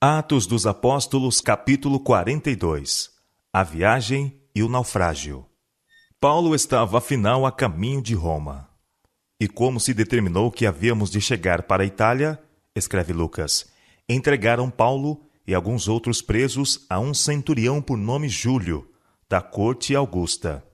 Atos dos Apóstolos, capítulo 42. A viagem e o naufrágio. Paulo estava afinal a caminho de Roma. E como se determinou que havíamos de chegar para a Itália, escreve Lucas, entregaram Paulo e alguns outros presos a um centurião por nome Júlio, da corte Augusta.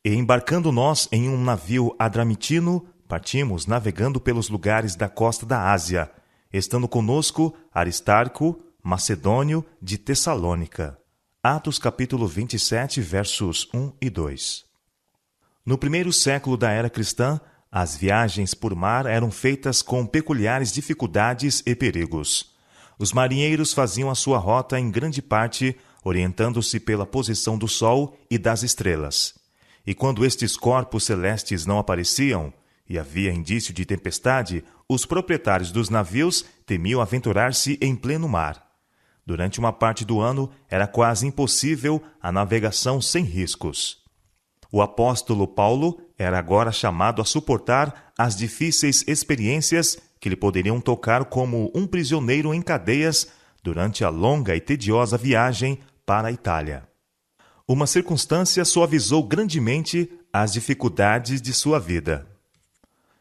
E embarcando nós em um navio adramitino, partimos navegando pelos lugares da costa da Ásia, estando conosco Aristarco, macedônio de Tessalônica. Atos capítulo 27, versos 1 e 2. No primeiro século da era cristã, as viagens por mar eram feitas com peculiares dificuldades e perigos. Os marinheiros faziam a sua rota em grande parte orientando-se pela posição do sol e das estrelas. E quando estes corpos celestes não apareciam, e havia indício de tempestade, os proprietários dos navios temiam aventurar-se em pleno mar. Durante uma parte do ano, era quase impossível a navegação sem riscos. O apóstolo Paulo era agora chamado a suportar as difíceis experiências que lhe poderiam tocar como um prisioneiro em cadeias durante a longa e tediosa viagem para a Itália. Uma circunstância suavizou grandemente as dificuldades de sua vida.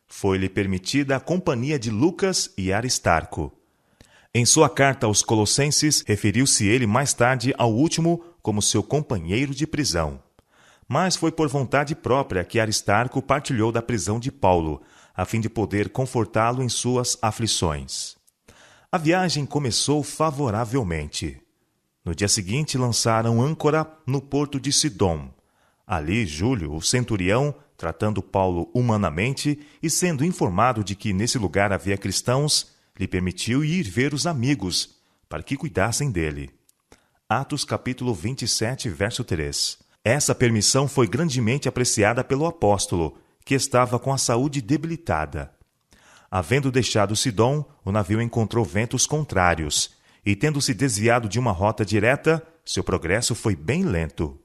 Foi-lhe permitida a companhia de Lucas e Aristarco. Em sua carta aos Colossenses, referiu-se ele mais tarde ao último como seu companheiro de prisão. Mas foi por vontade própria que Aristarco partilhou da prisão de Paulo, a fim de poder confortá-lo em suas aflições. A viagem começou favoravelmente. No dia seguinte lançaram âncora no porto de Sidom. Ali, Júlio, o centurião, tratando Paulo humanamente e sendo informado de que nesse lugar havia cristãos, lhe permitiu ir ver os amigos, para que cuidassem dele. Atos capítulo 27, verso 3. Essa permissão foi grandemente apreciada pelo apóstolo, que estava com a saúde debilitada. Havendo deixado Sidom, o navio encontrou ventos contrários, e tendo se desviado de uma rota direta, seu progresso foi bem lento.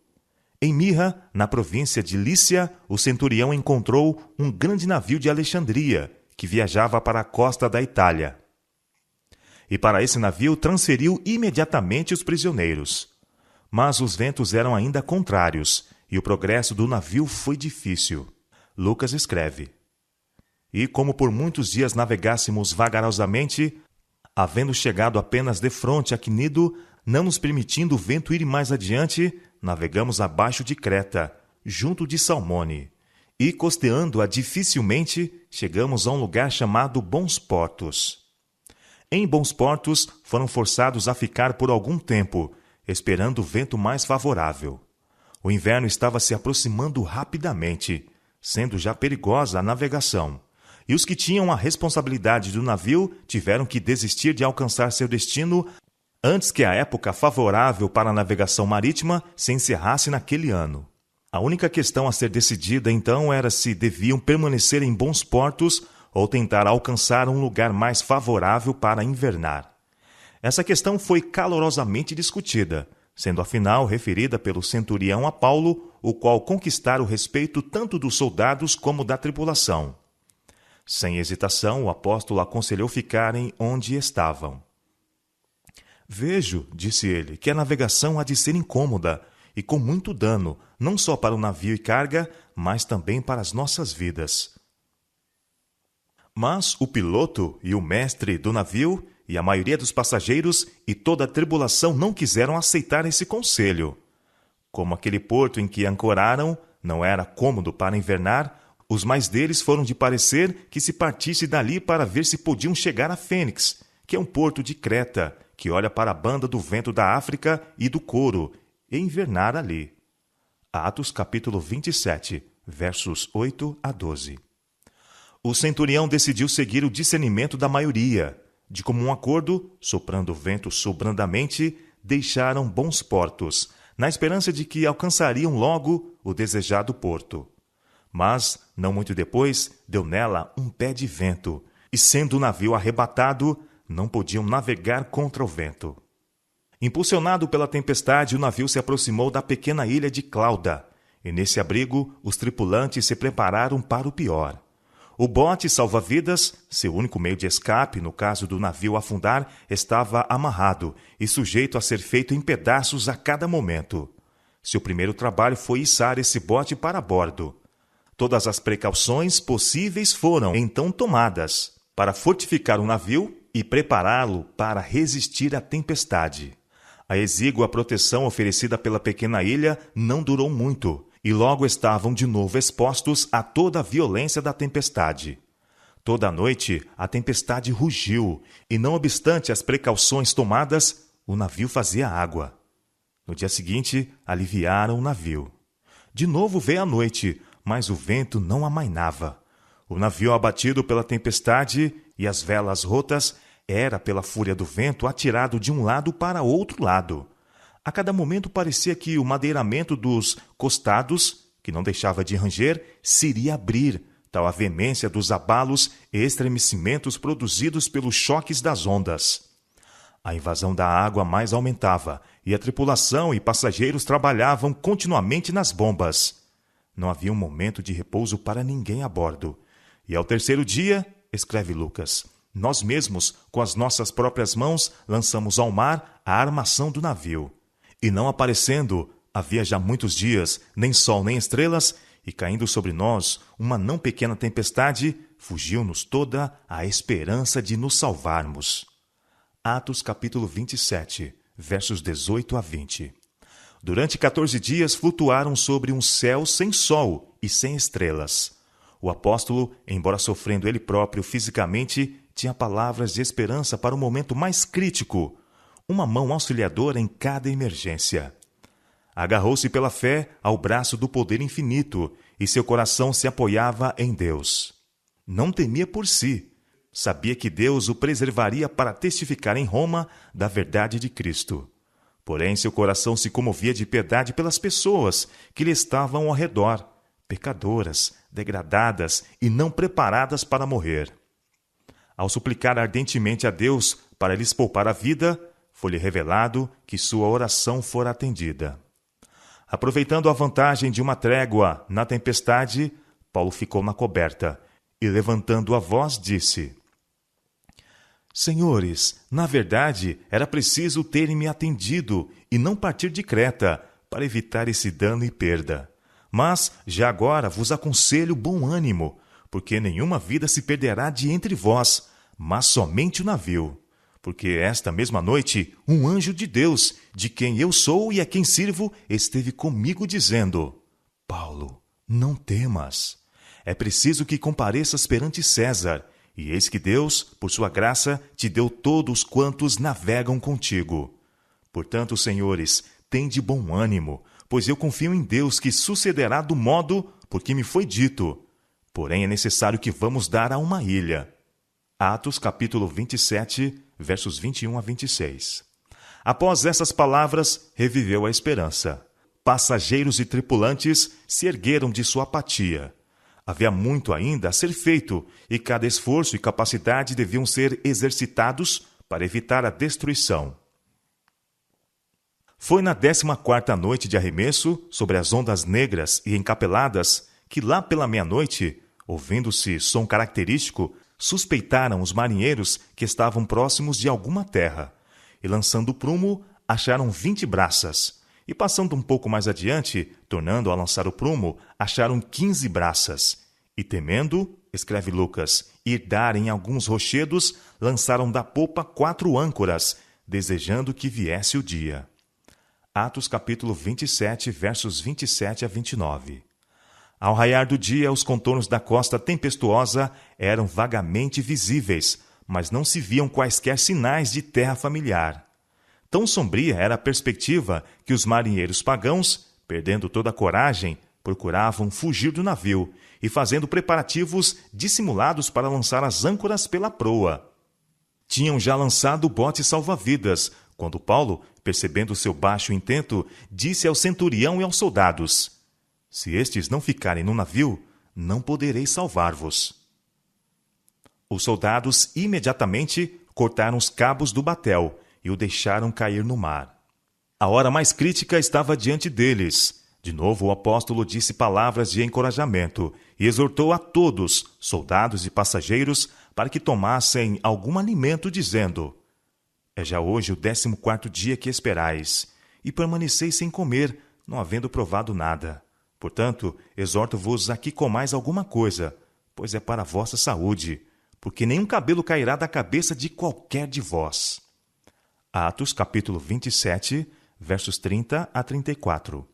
Em Mirra, na província de Lícia, o centurião encontrou um grande navio de Alexandria, que viajava para a costa da Itália. E para esse navio transferiu imediatamente os prisioneiros. Mas os ventos eram ainda contrários, e o progresso do navio foi difícil. Lucas escreve: E como por muitos dias navegássemos vagarosamente, havendo chegado apenas defronte a Cnido, não nos permitindo o vento ir mais adiante, navegamos abaixo de Creta, junto de Salmone, e costeando-a dificilmente, chegamos a um lugar chamado Bons Portos. Em Bons Portos, foram forçados a ficar por algum tempo, esperando o vento mais favorável. O inverno estava se aproximando rapidamente, sendo já perigosa a navegação, e os que tinham a responsabilidade do navio tiveram que desistir de alcançar seu destino antes que a época favorável para a navegação marítima se encerrasse naquele ano. A única questão a ser decidida, então, era se deviam permanecer em Bons Portos ou tentar alcançar um lugar mais favorável para invernar. Essa questão foi calorosamente discutida, sendo afinal referida pelo centurião a Paulo, o qual conquistara o respeito tanto dos soldados como da tripulação. Sem hesitação, o apóstolo aconselhou ficarem onde estavam. Vejo, disse ele, que a navegação há de ser incômoda e com muito dano, não só para o navio e carga, mas também para as nossas vidas. Mas o piloto e o mestre do navio e a maioria dos passageiros e toda a tribulação não quiseram aceitar esse conselho. Como aquele porto em que ancoraram não era cômodo para invernar, os mais deles foram de parecer que se partisse dali para ver se podiam chegar a Fênix, que é um porto de Creta, que olha para a banda do vento da África e do Coro, e invernar ali. Atos capítulo 27, versos 8 a 12. O centurião decidiu seguir o discernimento da maioria. De comum acordo, soprando o vento sobrandamente, deixaram Bons Portos, na esperança de que alcançariam logo o desejado porto. Mas, não muito depois, deu nela um pé de vento, e sendo o navio arrebatado, não podiam navegar contra o vento. Impulsionado pela tempestade, o navio se aproximou da pequena ilha de Clauda, e nesse abrigo os tripulantes se prepararam para o pior. O bote salva-vidas, seu único meio de escape no caso do navio afundar, estava amarrado e sujeito a ser feito em pedaços a cada momento. Seu primeiro trabalho foi içar esse bote para bordo. Todas as precauções possíveis foram então tomadas para fortificar o navio e prepará-lo para resistir à tempestade. A exígua proteção oferecida pela pequena ilha não durou muito, e logo estavam de novo expostos a toda a violência da tempestade. Toda a noite a tempestade rugiu, e não obstante as precauções tomadas, o navio fazia água. No dia seguinte, aliviaram o navio. De novo veio a noite, mas o vento não amainava. O navio abatido pela tempestade e as velas rotas era, pela fúria do vento, atirado de um lado para outro lado. A cada momento parecia que o madeiramento dos costados, que não deixava de ranger, se iria abrir, tal a veemência dos abalos e estremecimentos produzidos pelos choques das ondas. A invasão da água mais aumentava, e a tripulação e passageiros trabalhavam continuamente nas bombas. Não havia um momento de repouso para ninguém a bordo. E ao terceiro dia, escreve Lucas, nós mesmos, com as nossas próprias mãos, lançamos ao mar a armação do navio. E não aparecendo, havia já muitos dias, nem sol nem estrelas, e caindo sobre nós uma não pequena tempestade, fugiu-nos toda a esperança de nos salvarmos. Atos capítulo 27, versos 18 a 20. Durante 14 dias flutuaram sobre um céu sem sol e sem estrelas. O apóstolo, embora sofrendo ele próprio fisicamente, tinha palavras de esperança para o momento mais crítico, uma mão auxiliadora em cada emergência. Agarrou-se pela fé ao braço do poder infinito e seu coração se apoiava em Deus. Não temia por si. Sabia que Deus o preservaria para testificar em Roma da verdade de Cristo. Porém, seu coração se comovia de piedade pelas pessoas que lhe estavam ao redor, pecadoras, degradadas e não preparadas para morrer. Ao suplicar ardentemente a Deus para lhes poupar a vida, foi-lhe revelado que sua oração fora atendida. Aproveitando a vantagem de uma trégua na tempestade, Paulo ficou na coberta e, levantando a voz, disse: Senhores, na verdade, era preciso terem-me atendido e não partir de Creta, para evitar esse dano e perda. Mas, já agora, vos aconselho bom ânimo, porque nenhuma vida se perderá de entre vós, mas somente o navio. Porque esta mesma noite, um anjo de Deus, de quem eu sou e a quem sirvo, esteve comigo dizendo: Paulo, não temas. É preciso que compareças perante César, e eis que Deus, por sua graça, te deu todos quantos navegam contigo. Portanto, senhores, tende bom ânimo, pois eu confio em Deus que sucederá do modo por que me foi dito. Porém, é necessário que vamos dar a uma ilha. Atos capítulo 27, versos 21 a 26. Após essas palavras, reviveu a esperança. Passageiros e tripulantes se ergueram de sua apatia. Havia muito ainda a ser feito, e cada esforço e capacidade deviam ser exercitados para evitar a destruição. Foi na 14ª noite de arremesso, sobre as ondas negras e encapeladas, que lá pela meia-noite, ouvindo-se som característico, suspeitaram os marinheiros que estavam próximos de alguma terra, e lançando o prumo, acharam 20 braças, e passando um pouco mais adiante, tornando a lançar o prumo, acharam 15 braças, e temendo, escreve Lucas, ir dar em alguns rochedos, lançaram da popa 4 âncoras, desejando que viesse o dia. Atos capítulo 27, versos 27 a 29. Ao raiar do dia, os contornos da costa tempestuosa eram vagamente visíveis, mas não se viam quaisquer sinais de terra familiar. Tão sombria era a perspectiva que os marinheiros pagãos, perdendo toda a coragem, procuravam fugir do navio e fazendo preparativos dissimulados para lançar as âncoras pela proa. Tinham já lançado o bote salva-vidas, quando Paulo, percebendo seu baixo intento, disse ao centurião e aos soldados: Se estes não ficarem no navio, não poderei salvar-vos. Os soldados imediatamente cortaram os cabos do batel e o deixaram cair no mar. A hora mais crítica estava diante deles. De novo, o apóstolo disse palavras de encorajamento e exortou a todos, soldados e passageiros, para que tomassem algum alimento, dizendo: É já hoje o 14º dia que esperais, e permaneceis sem comer, não havendo provado nada. Portanto, exorto-vos a que comais alguma coisa, pois é para a vossa saúde, porque nenhum cabelo cairá da cabeça de qualquer de vós. Atos, capítulo 27, versos 30 a 34.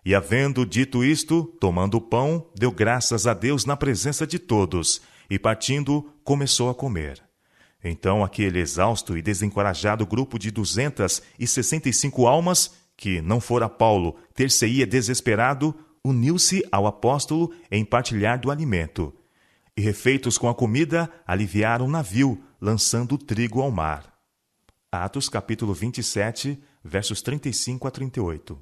E havendo dito isto, tomando o pão, deu graças a Deus na presença de todos, e partindo, começou a comer. Então aquele exausto e desencorajado grupo de 265 almas, que não fora Paulo ter-se-ia desesperado, uniu-se ao apóstolo em partilhar do alimento. E refeitos com a comida, aliviaram o navio, lançando o trigo ao mar. Atos capítulo 27, versos 35 a 38.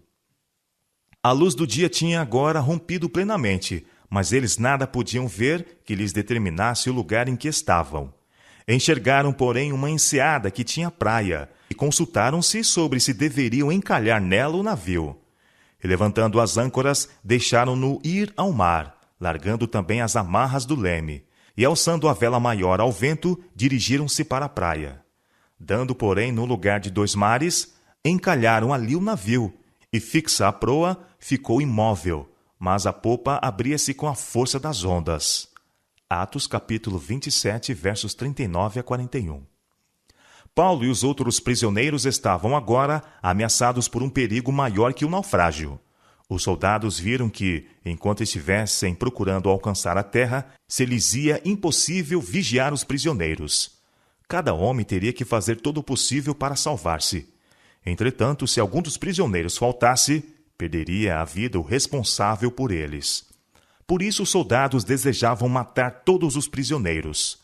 A luz do dia tinha agora rompido plenamente, mas eles nada podiam ver que lhes determinasse o lugar em que estavam. Enxergaram, porém, uma enseada que tinha praia, e consultaram-se sobre se deveriam encalhar nela o navio. E levantando as âncoras, deixaram-no ir ao mar, largando também as amarras do leme, e alçando a vela maior ao vento, dirigiram-se para a praia. Dando, porém, no lugar de 2 mares, encalharam ali o navio, e fixa a proa, ficou imóvel, mas a popa abria-se com a força das ondas. Atos capítulo 27, versos 39 a 41. Paulo e os outros prisioneiros estavam agora ameaçados por um perigo maior que o naufrágio. Os soldados viram que, enquanto estivessem procurando alcançar a terra, se lhes ia impossível vigiar os prisioneiros. Cada homem teria que fazer todo o possível para salvar-se. Entretanto, se algum dos prisioneiros faltasse, perderia a vida o responsável por eles. Por isso, os soldados desejavam matar todos os prisioneiros.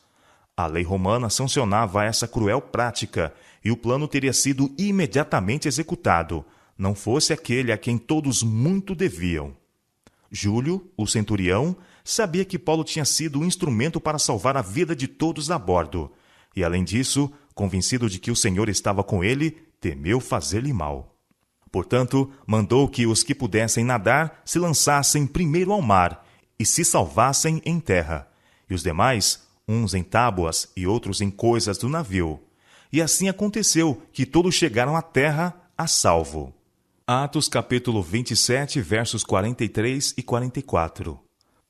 A lei romana sancionava essa cruel prática, e o plano teria sido imediatamente executado, não fosse aquele a quem todos muito deviam. Júlio, o centurião, sabia que Paulo tinha sido um instrumento para salvar a vida de todos a bordo, e, além disso, convencido de que o Senhor estava com ele, temeu fazer-lhe mal. Portanto, mandou que os que pudessem nadar se lançassem primeiro ao mar e se salvassem em terra, e os demais, uns em tábuas e outros em coisas do navio. E assim aconteceu que todos chegaram à terra a salvo. Atos capítulo 27, versos 43 e 44.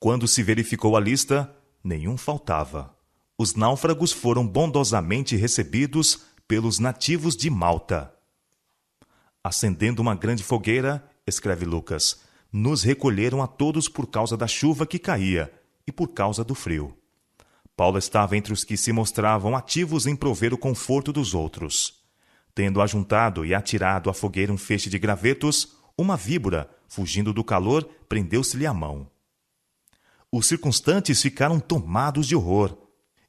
Quando se verificou a lista, nenhum faltava. Os náufragos foram bondosamente recebidos pelos nativos de Malta. Acendendo uma grande fogueira, escreve Lucas, nos recolheram a todos por causa da chuva que caía e por causa do frio. Paulo estava entre os que se mostravam ativos em prover o conforto dos outros. Tendo ajuntado e atirado à fogueira um feixe de gravetos, uma víbora, fugindo do calor, prendeu-se-lhe à mão. Os circunstantes ficaram tomados de horror,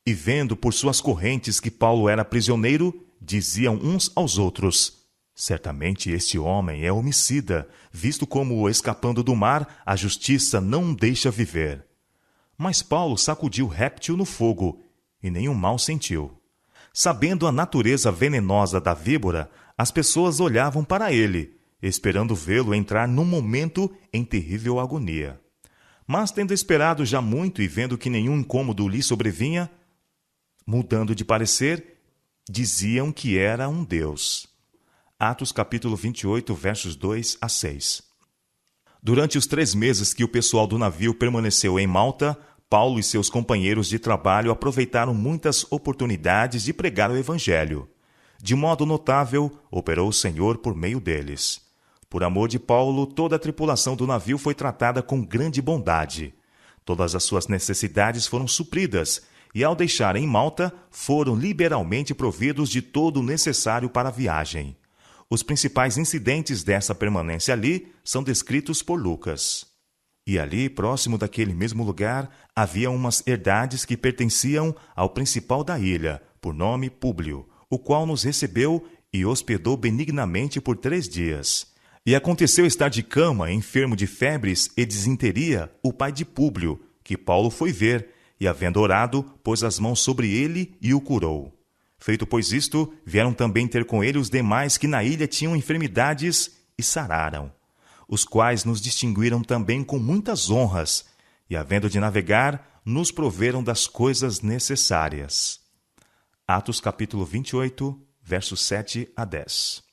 e vendo por suas correntes que Paulo era prisioneiro, diziam uns aos outros: certamente este homem é homicida, visto como, escapando do mar, a justiça não o deixa viver. Mas Paulo sacudiu o réptil no fogo, e nenhum mal sentiu. Sabendo a natureza venenosa da víbora, as pessoas olhavam para ele, esperando vê-lo entrar num momento em terrível agonia. Mas, tendo esperado já muito e vendo que nenhum incômodo lhe sobrevinha, mudando de parecer, diziam que era um deus. Atos capítulo 28, versos 2 a 6. Durante os 3 meses que o pessoal do navio permaneceu em Malta, Paulo e seus companheiros de trabalho aproveitaram muitas oportunidades de pregar o Evangelho. De modo notável, operou o Senhor por meio deles. Por amor de Paulo, toda a tripulação do navio foi tratada com grande bondade. Todas as suas necessidades foram supridas, e ao deixarem Malta, foram liberalmente providos de todo o necessário para a viagem. Os principais incidentes dessa permanência ali são descritos por Lucas. E ali, próximo daquele mesmo lugar, havia umas herdades que pertenciam ao principal da ilha, por nome Públio, o qual nos recebeu e hospedou benignamente por 3 dias. E aconteceu estar de cama, enfermo de febres e disenteria, o pai de Públio, que Paulo foi ver, e havendo orado, pôs as mãos sobre ele e o curou. Feito, pois, isto, vieram também ter com ele os demais que na ilha tinham enfermidades e sararam. os quais nos distinguiram também com muitas honras, e havendo de navegar, nos proveram das coisas necessárias. Atos capítulo 28, versos 7 a 10.